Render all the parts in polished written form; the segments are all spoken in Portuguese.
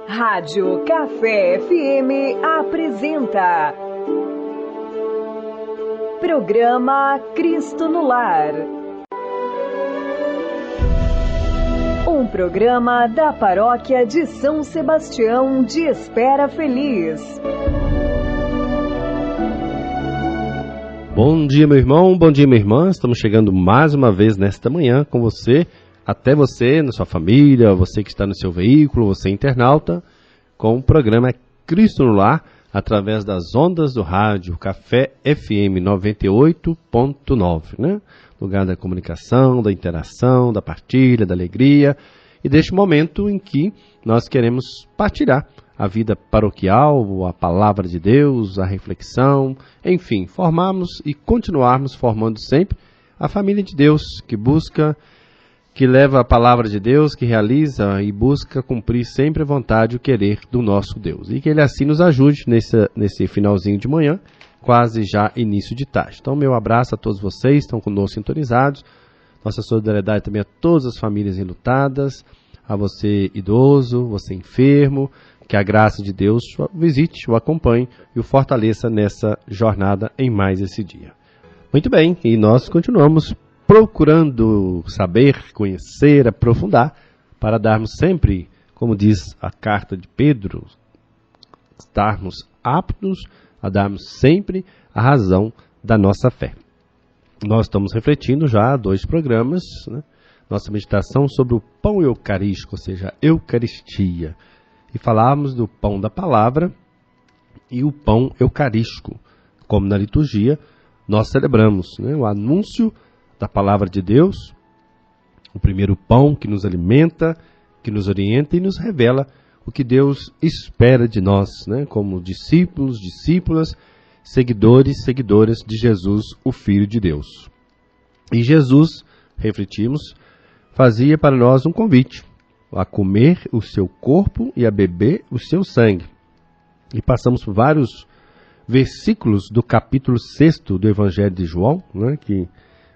Rádio Café FM apresenta Programa Cristo no Lar. Um programa da Paróquia de São Sebastião de Espera Feliz. Bom dia, meu irmão, bom dia, minha irmã. Estamos chegando mais uma vez nesta manhã com você, até você, na sua família, você que está no seu veículo, você internauta, com o programa Cristo no Lar, através das ondas do rádio Café FM 98.9, né? Lugar da comunicação, da interação, da partilha, da alegria, e deste momento em que nós queremos partilhar a vida paroquial, a palavra de Deus, a reflexão, enfim, formarmos e continuarmos formando sempre a família de Deus, que busca, que leva a palavra de Deus, que realiza e busca cumprir sempre a vontade e o querer do nosso Deus. E que Ele assim nos ajude nesse finalzinho de manhã, quase já início de tarde. Então, meu abraço a todos vocês, estão conosco sintonizados. Nossa solidariedade também a todas as famílias enlutadas, a você idoso, você enfermo, que a graça de Deus o visite, o acompanhe e o fortaleça nessa jornada em mais esse dia. Muito bem, e nós continuamos procurando saber, conhecer, aprofundar, para darmos sempre, como diz a carta de Pedro, estarmos aptos a darmos sempre a razão da nossa fé. Nós estamos refletindo já há 2 programas, né? Nossa meditação sobre o pão eucarístico, ou seja, a Eucaristia. E falávamos do pão da palavra e o pão eucarístico. Como na liturgia, nós celebramos, né, o anúncio da palavra de Deus, o primeiro pão que nos alimenta, que nos orienta e nos revela o que Deus espera de nós, né, como discípulos, discípulas, seguidores, seguidoras de Jesus, o Filho de Deus. E Jesus, refletimos, fazia para nós um convite a comer o seu corpo e a beber o seu sangue. E passamos por vários versículos do capítulo 6 do Evangelho de João, né, que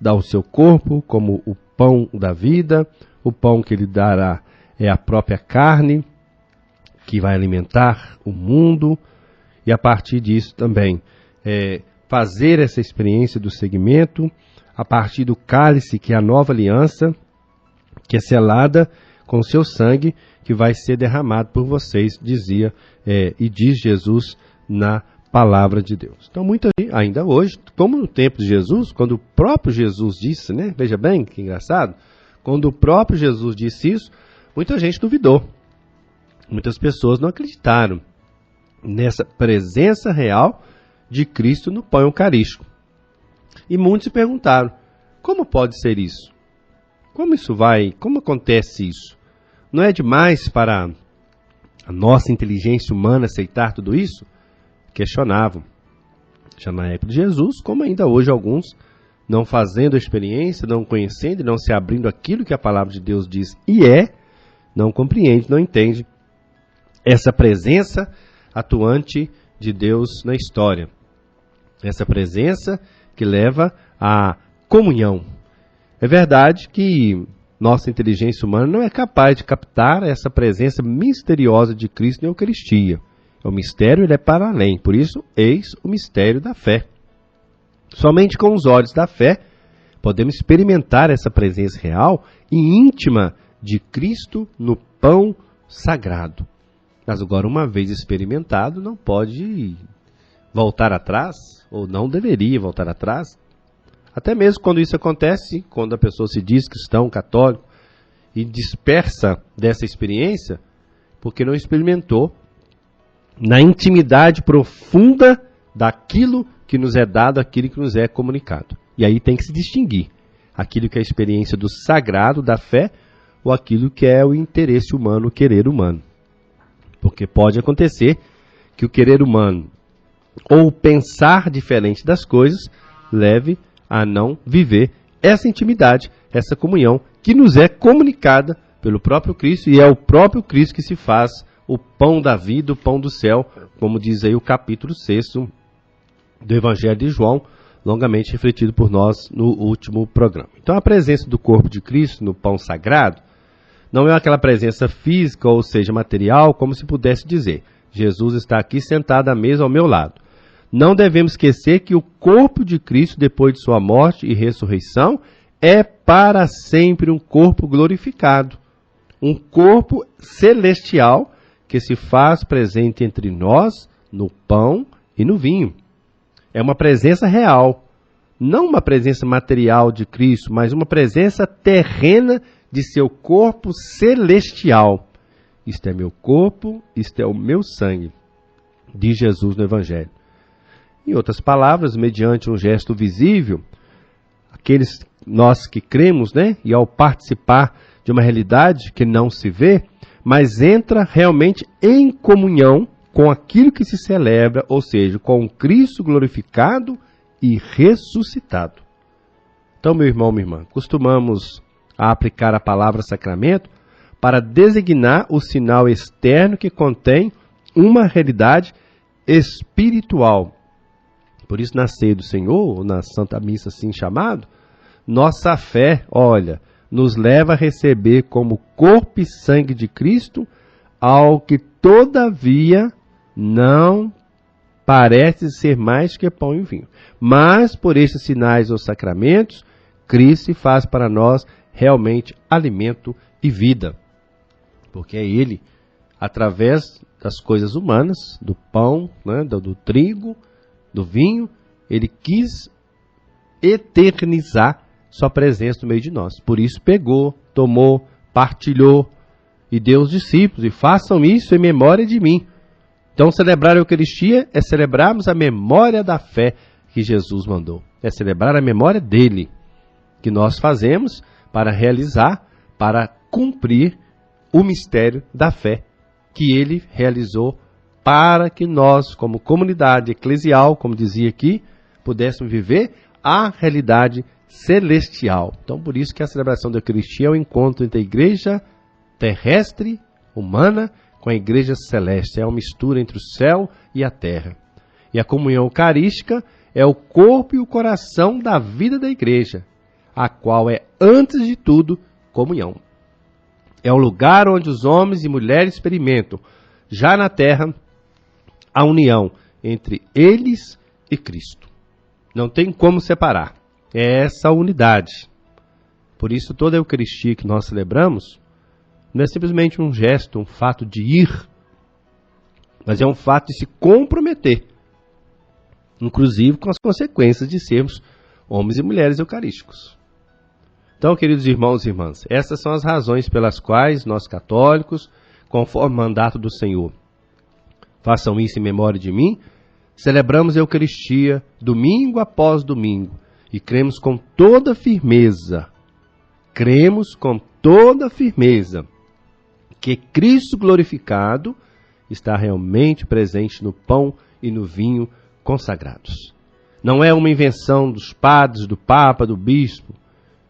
dá o seu corpo como o pão da vida, o pão que ele dará é a própria carne, que vai alimentar o mundo, e a partir disso também fazer essa experiência do seguimento, a partir do cálice, que é a nova aliança, que é selada com o seu sangue, que vai ser derramado por vocês, dizia e diz Jesus na palavra de Deus. Então, muita gente, ainda hoje, como no tempo de Jesus, quando o próprio Jesus disse, né? Veja bem, que engraçado, quando o próprio Jesus disse isso, muita gente duvidou. Muitas pessoas não acreditaram nessa presença real de Cristo no pão eucarístico. E muitos se perguntaram, como pode ser isso? Como acontece isso? Não é demais para a nossa inteligência humana aceitar tudo isso? Questionavam. Já na época de Jesus, como ainda hoje alguns, não fazendo a experiência, não conhecendo e não se abrindo aquilo que a palavra de Deus diz e não compreende, não entende essa presença atuante de Deus na história. Essa presença que leva à comunhão. É verdade que nossa inteligência humana não é capaz de captar essa presença misteriosa de Cristo na Eucaristia. O mistério ele é para além, por isso, eis o mistério da fé. Somente com os olhos da fé podemos experimentar essa presença real e íntima de Cristo no pão sagrado. Mas agora, uma vez experimentado, não pode voltar atrás, ou não deveria voltar atrás. Até mesmo quando isso acontece, quando a pessoa se diz cristão, católico, e dispersa dessa experiência, porque não experimentou na intimidade profunda daquilo que nos é dado, aquilo que nos é comunicado. E aí tem que se distinguir aquilo que é a experiência do sagrado, da fé, ou aquilo que é o interesse humano, o querer humano. Porque pode acontecer que o querer humano, ou pensar diferente das coisas, leve a não viver essa intimidade, essa comunhão, que nos é comunicada pelo próprio Cristo, e é o próprio Cristo que se faz o pão da vida, o pão do céu, como diz aí o capítulo 6 do Evangelho de João, longamente refletido por nós no último programa. Então, a presença do corpo de Cristo no pão sagrado Não é aquela presença física, ou seja, material, como se pudesse dizer: Jesus está aqui sentado à mesa ao meu lado. Não devemos esquecer que o corpo de Cristo, depois de sua morte e ressurreição, é para sempre um corpo glorificado. Um corpo celestial que se faz presente entre nós no pão e no vinho. É uma presença real. Não uma presença material de Cristo, mas uma presença terrena de seu corpo celestial. Isto é meu corpo, isto é o meu sangue, diz Jesus no Evangelho. Em outras palavras, mediante um gesto visível, nós que cremos, né, e ao participar de uma realidade que não se vê, mas entra realmente em comunhão com aquilo que se celebra, ou seja, com o Cristo glorificado e ressuscitado. Então, meu irmão, minha irmã, costumamos aplicar a palavra sacramento para designar o sinal externo que contém uma realidade espiritual. Por isso, na ceia do Senhor, ou na Santa Missa assim chamado, nossa fé, nos leva a receber como corpo e sangue de Cristo algo que, todavia, não parece ser mais que pão e vinho. Mas, por estes sinais ou sacramentos, Cristo se faz para nós realmente alimento e vida. Porque é Ele, através das coisas humanas, do pão, né, do trigo, do vinho, Ele quis eternizar sua presença no meio de nós. Por isso pegou, tomou, partilhou e deu aos discípulos: e façam isso em memória de mim. Então, celebrar a Eucaristia é celebrarmos a memória da fé que Jesus mandou. É celebrar a memória dele, que nós fazemos para realizar, para cumprir o mistério da fé que ele realizou para que nós, como comunidade eclesial, como dizia aqui, pudéssemos viver a realidade celestial. Então, por isso que a celebração da Eucaristia é o encontro entre a igreja terrestre, humana, com a igreja celeste. É uma mistura entre o céu e a terra. E a comunhão eucarística é o corpo e o coração da vida da igreja, a qual é, antes de tudo, comunhão. É o lugar onde os homens e mulheres experimentam, já na terra, a união entre eles e Cristo. Não tem como separar. É essa unidade. Por isso, toda a Eucaristia que nós celebramos não é simplesmente um gesto, um fato de ir, mas é um fato de se comprometer, inclusive com as consequências de sermos homens e mulheres eucarísticos. Então, queridos irmãos e irmãs, essas são as razões pelas quais nós católicos, conforme o mandato do Senhor, façam isso em memória de mim, celebramos a Eucaristia domingo após domingo e cremos com toda firmeza, que Cristo glorificado está realmente presente no pão e no vinho consagrados. Não é uma invenção dos padres, do papa, do bispo,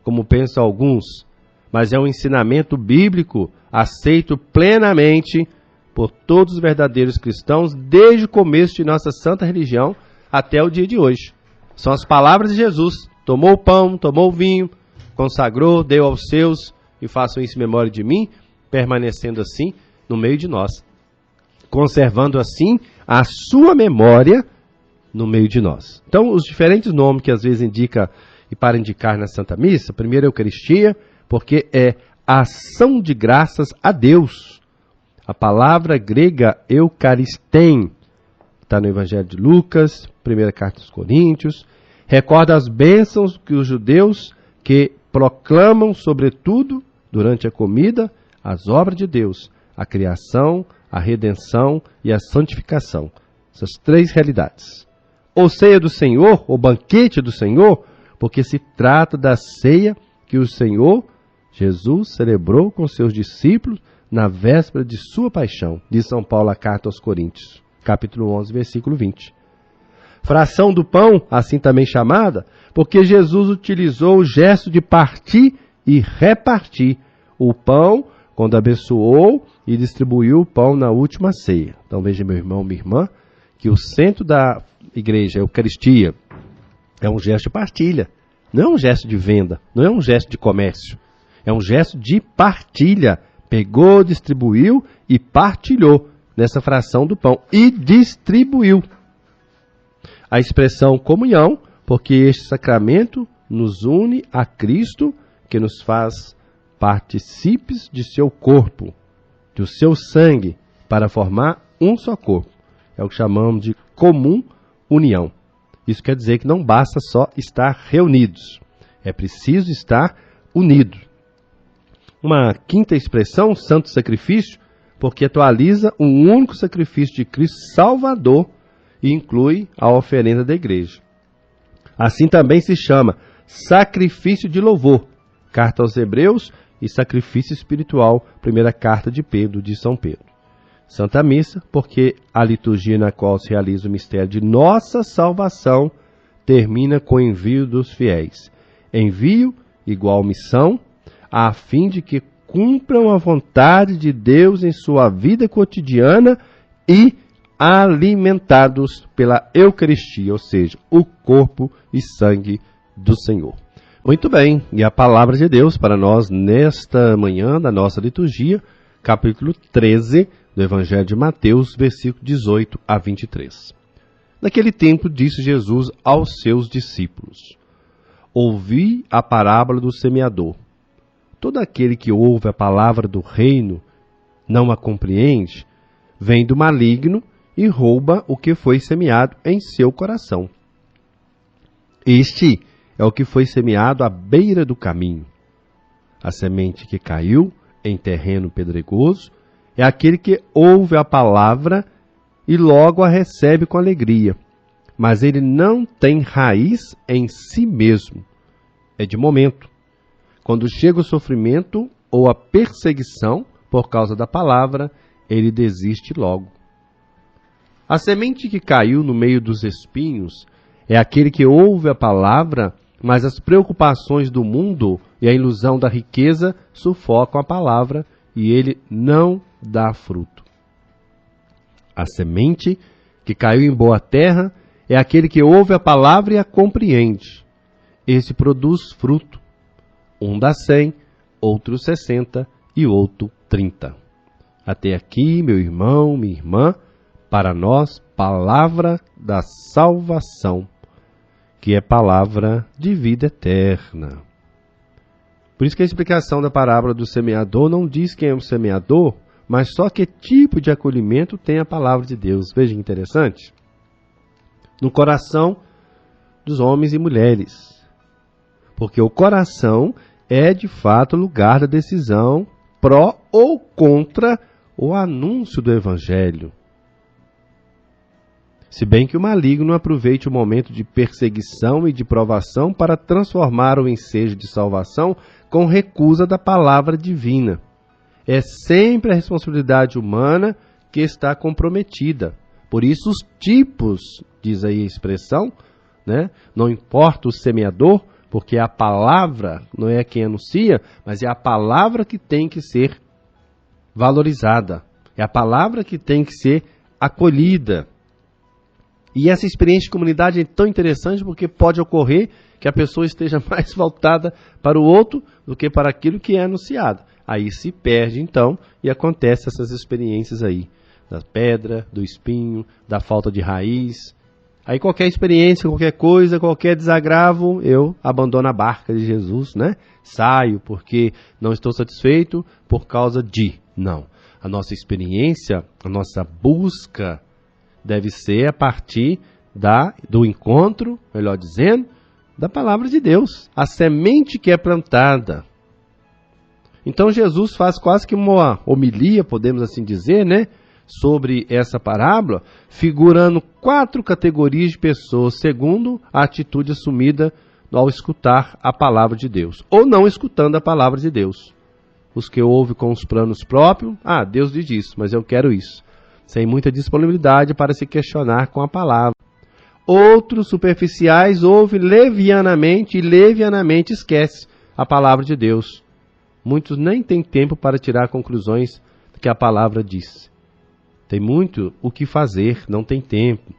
como pensam alguns, mas é um ensinamento bíblico aceito plenamente por todos os verdadeiros cristãos desde o começo de nossa santa religião até o dia de hoje. São as palavras de Jesus: tomou o pão, tomou o vinho, consagrou, deu aos seus, e façam isso em memória de mim, permanecendo assim no meio de nós, conservando assim a sua memória no meio de nós. Então, os diferentes nomes que às vezes indica e para indicar na Santa Missa: primeiro, Eucaristia, porque é ação de graças a Deus. A palavra grega eucaristém está no Evangelho de Lucas, primeira carta aos Coríntios. Recorda as bênçãos que os judeus que proclamam, sobretudo, durante a comida, as obras de Deus, a criação, a redenção e a santificação. Essas três realidades. Ou ceia do Senhor, ou banquete do Senhor, porque se trata da ceia que o Senhor Jesus celebrou com seus discípulos na véspera de sua paixão, diz São Paulo a carta aos Coríntios, capítulo 11, versículo 20. Fração do pão, assim também chamada, porque Jesus utilizou o gesto de partir e repartir o pão quando abençoou e distribuiu o pão na última ceia. Então veja, meu irmão, minha irmã, que o centro da igreja, a Eucaristia, é um gesto de partilha, não é um gesto de venda, não é um gesto de comércio, é um gesto de partilha Pegou, distribuiu e partilhou nessa fração do pão. E distribuiu. A expressão comunhão, porque este sacramento nos une a Cristo, que nos faz partícipes de seu corpo, do seu sangue, para formar um só corpo. É o que chamamos de comum união. Isso quer dizer que não basta só estar reunidos, é preciso estar unidos. Uma quinta expressão, santo sacrifício, porque atualiza um único sacrifício de Cristo Salvador e inclui a oferenda da igreja. Assim também se chama sacrifício de louvor, carta aos Hebreus, e sacrifício espiritual, primeira carta de Pedro, de São Pedro. Santa Missa, porque a liturgia na qual se realiza o mistério de nossa salvação termina com o envio dos fiéis. Envio igual missão, a fim de que cumpram a vontade de Deus em sua vida cotidiana e alimentados pela Eucaristia, ou seja, o corpo e sangue do Senhor. Muito bem, e a palavra de Deus para nós nesta manhã da nossa liturgia, capítulo 13 do Evangelho de Mateus, versículo 18 a 23. Naquele tempo disse Jesus aos seus discípulos: ouvi a parábola do semeador. Todo aquele que ouve a palavra do reino não a compreende, vem do maligno e rouba o que foi semeado em seu coração. Este é o que foi semeado à beira do caminho. A semente que caiu em terreno pedregoso é aquele que ouve a palavra e logo a recebe com alegria, mas ele não tem raiz em si mesmo. É de momento. Quando chega o sofrimento ou a perseguição por causa da palavra, ele desiste logo. A semente que caiu no meio dos espinhos é aquele que ouve a palavra, mas as preocupações do mundo e a ilusão da riqueza sufocam a palavra e ele não dá fruto. A semente que caiu em boa terra é aquele que ouve a palavra e a compreende. Esse produz fruto. Um dá 100, outro 60 e outro 30. Até aqui, meu irmão, minha irmã, para nós, palavra da salvação, que é palavra de vida eterna. Por isso que a explicação da parábola do semeador não diz quem é o semeador, mas só que tipo de acolhimento tem a palavra de Deus. Veja que interessante. No coração dos homens e mulheres. Porque o coração é de fato o lugar da decisão pró ou contra o anúncio do Evangelho. Se bem que o maligno aproveite o momento de perseguição e de provação para transformar o ensejo de salvação com recusa da palavra divina. É sempre a responsabilidade humana que está comprometida. Por isso os tipos, diz aí a expressão, né? Não importa o semeador, porque a palavra não é quem anuncia, mas é a palavra que tem que ser valorizada. É a palavra que tem que ser acolhida. E essa experiência de comunidade é tão interessante porque pode ocorrer que a pessoa esteja mais voltada para o outro do que para aquilo que é anunciado. Aí se perde então e acontece essas experiências aí, da pedra, do espinho, da falta de raiz. Aí qualquer experiência, qualquer coisa, qualquer desagravo, eu abandono a barca de Jesus, né? Saio porque não estou satisfeito por causa de. Não. A nossa experiência, a nossa busca deve ser a partir do encontro, melhor dizendo, da palavra de Deus. A semente que é plantada. Então Jesus faz quase que uma homilia, podemos assim dizer, né? Sobre essa parábola, figurando 4 categorias de pessoas, segundo a atitude assumida ao escutar a palavra de Deus, ou não escutando a palavra de Deus. Os que ouvem com os planos próprios, Deus diz isso, mas eu quero isso, sem muita disponibilidade para se questionar com a palavra. Outros superficiais ouvem levianamente e levianamente esquecem a palavra de Deus. Muitos nem têm tempo para tirar conclusões do que a palavra diz. Tem muito o que fazer, não tem tempo.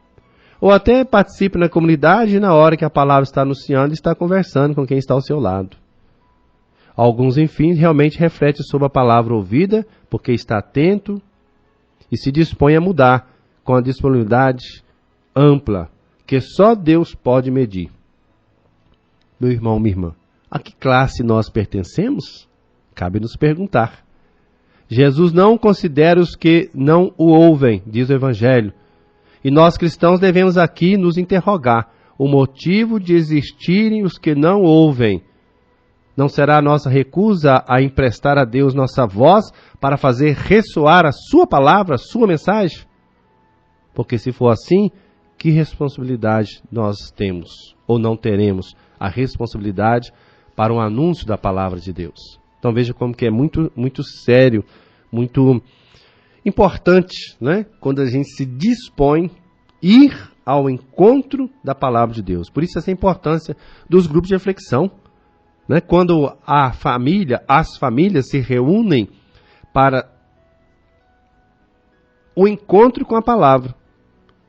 Ou até participe na comunidade e na hora que a palavra está anunciando, está conversando com quem está ao seu lado. Alguns, enfim, realmente refletem sobre a palavra ouvida, porque está atento e se dispõe a mudar com a disponibilidade ampla, que só Deus pode medir. Meu irmão, minha irmã, a que classe nós pertencemos? Cabe nos perguntar. Jesus não considera os que não o ouvem, diz o Evangelho. E nós cristãos devemos aqui nos interrogar o motivo de existirem os que não ouvem. Não será a nossa recusa a emprestar a Deus nossa voz para fazer ressoar a sua palavra, a sua mensagem? Porque se for assim, que responsabilidade nós temos ou não teremos a responsabilidade para um anúncio da palavra de Deus? Então veja como que é muito sério, muito importante, né? Quando a gente se dispõe a ir ao encontro da palavra de Deus. Por isso essa importância dos grupos de reflexão, né? Quando as famílias se reúnem para o encontro com a palavra.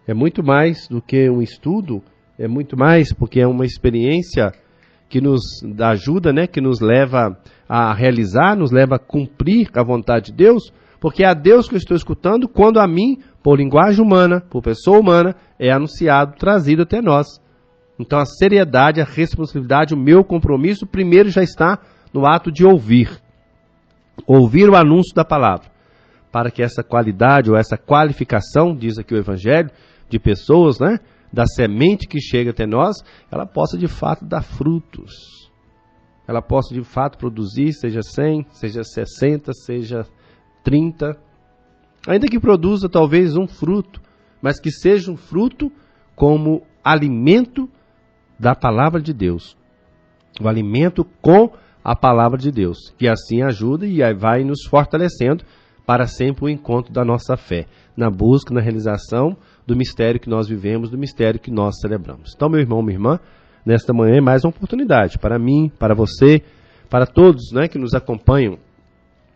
É muito mais do que um estudo, é muito mais porque é uma experiência que nos ajuda, né? Que nos leva a realizar, nos leva a cumprir a vontade de Deus, porque é a Deus que eu estou escutando quando a mim, por linguagem humana, por pessoa humana, é anunciado, trazido até nós. Então a seriedade, a responsabilidade, o meu compromisso, primeiro já está no ato de ouvir. Ouvir o anúncio da palavra, para que essa qualidade ou essa qualificação, diz aqui o Evangelho, de pessoas, né, da semente que chega até nós, ela possa de fato dar frutos. Ela possa de fato produzir, seja 100, seja 60, seja 30. Ainda que produza talvez um fruto, mas que seja um fruto como alimento da palavra de Deus. O alimento com a palavra de Deus, que assim ajuda e vai nos fortalecendo para sempre o encontro da nossa fé, na busca, na realização do mistério que nós vivemos, do mistério que nós celebramos. Então, meu irmão, minha irmã, nesta manhã é mais uma oportunidade para mim, para você, para todos, né, que nos acompanham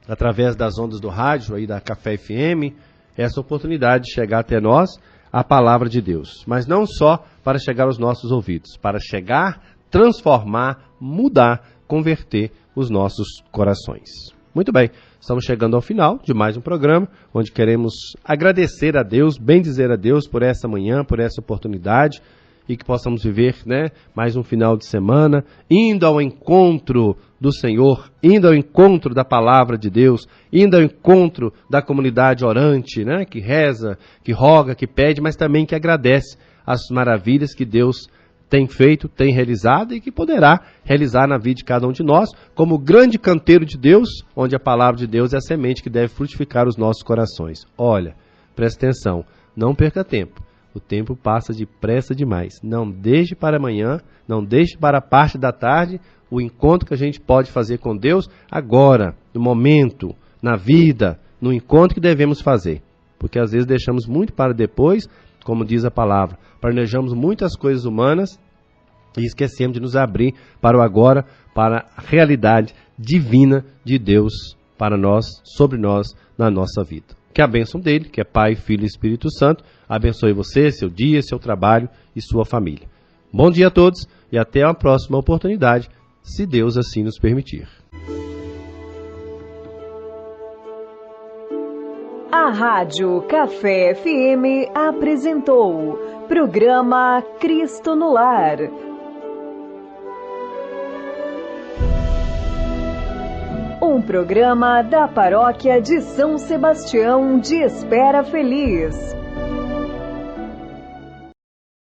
através das ondas do rádio, aí da Café FM, essa oportunidade de chegar até nós a palavra de Deus. Mas não só para chegar aos nossos ouvidos, para chegar, transformar, mudar, converter os nossos corações. Muito bem, estamos chegando ao final de mais um programa, onde queremos agradecer a Deus, bendizer a Deus por essa manhã, por essa oportunidade, e que possamos viver, né, mais um final de semana, indo ao encontro do Senhor, indo ao encontro da palavra de Deus, indo ao encontro da comunidade orante, né, que reza, que roga, que pede, mas também que agradece as maravilhas que Deus tem feito, tem realizado e que poderá realizar na vida de cada um de nós, como grande canteiro de Deus, onde a palavra de Deus é a semente que deve frutificar os nossos corações. Olha, presta atenção, não perca tempo. O tempo passa depressa demais. Não deixe para amanhã, não deixe para a parte da tarde o encontro que a gente pode fazer com Deus agora, no momento, na vida, no encontro que devemos fazer. Porque às vezes deixamos muito para depois, como diz a palavra. Planejamos muitas coisas humanas e esquecemos de nos abrir para o agora, para a realidade divina de Deus para nós, sobre nós, na nossa vida. Que a bênção dele, que é Pai, Filho e Espírito Santo, abençoe você, seu dia, seu trabalho e sua família. Bom dia a todos e até a próxima oportunidade, se Deus assim nos permitir. A Rádio Café FM apresentou programa Cristo no Lar. Um programa da Paróquia de São Sebastião de Espera Feliz.